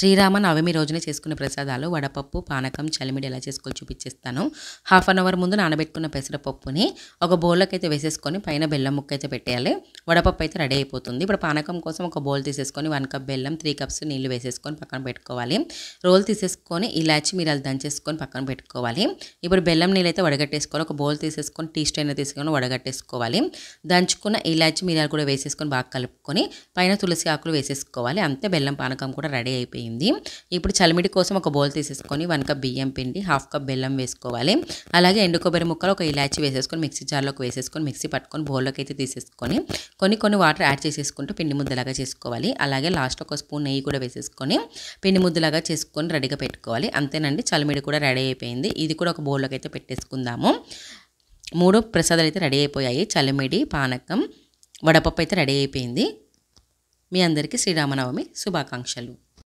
శ్రీరామనవమి రోజున చేసుకునే ప్రసాదాలు వడపప్పు, పానకం, చలిమిడి ఎలా చేసుకోవాలో చూపించేస్తాను. హాఫ్ అన్ అవర్ ముందు నానబెట్టుకున్న పెసరపప్పుని ఒక బౌల్లోకి అయితే వేసేసుకొని పైన బెల్లం ముక్క అయితే పెట్టేయాలి. వడపప్పు అయితే రెడీ అయిపోతుంది. ఇప్పుడు పానకం కోసం ఒక బౌల్ తీసేసుకొని 1 కప్ బెల్లం, 3 కప్స్ నీళ్లు వేసేసుకొని పక్కన పెట్టుకోవాలి. రోల్ తీసేసుకొని ఇలాచి మిరియాలు దంచేసుకొని పక్కన పెట్టుకోవాలి. ఇప్పుడు బెల్లం నీళ్ళు అయితే వడగట్టేసుకొని ఒక బౌల్ తీసేసుకొని టీ స్ట్రైనర్ తీసుకొని వడగట్టేసుకోవాలి. దంచుకున్న ఇలాచి మిరియాలు కూడా వేసేసుకొని బాగా కలుపుకొని పైన తులసి ఆకులు వేసేసుకోవాలి. అంతే, బెల్లం పానకం కూడా రెడీ అయిపోయింది. ఇప్పుడు చలిమిడి కోసం ఒక బౌల్ తీసేసుకొని 1 కప్ బియ్యం పిండి, 1/2 కప్ బెల్లం వేసుకోవాలి. అలాగే ఎండు కొబ్బరి ముక్కలు ఒక ఇలాచి వేసేసుకొని మిక్సీ జార్లోకి వేసేసుకొని మిక్సీ పట్టుకొని బౌల్లోకి అయితే తీసేసుకొని కొన్ని వాటర్ యాడ్ చేసేసుకుంటూ పిండి ముద్దలాగా చేసుకోవాలి. అలాగే లాస్ట్ ఒక స్పూన్ నెయ్యి కూడా వేసేసుకొని పిండి ముద్దలాగా చేసుకొని రెడీగా పెట్టుకోవాలి. అంతేనండి, చలిమిడి కూడా రెడీ అయిపోయింది. ఇది కూడా ఒక బౌల్లోకి అయితే పెట్టేసుకుందాము. 3 ప్రసాదాలు అయితే రెడీ అయిపోయాయి. చలిమిడి, పానకం, వడపప్పు అయితే రెడీ అయిపోయింది. మీ అందరికీ శ్రీరామనవమి శుభాకాంక్షలు.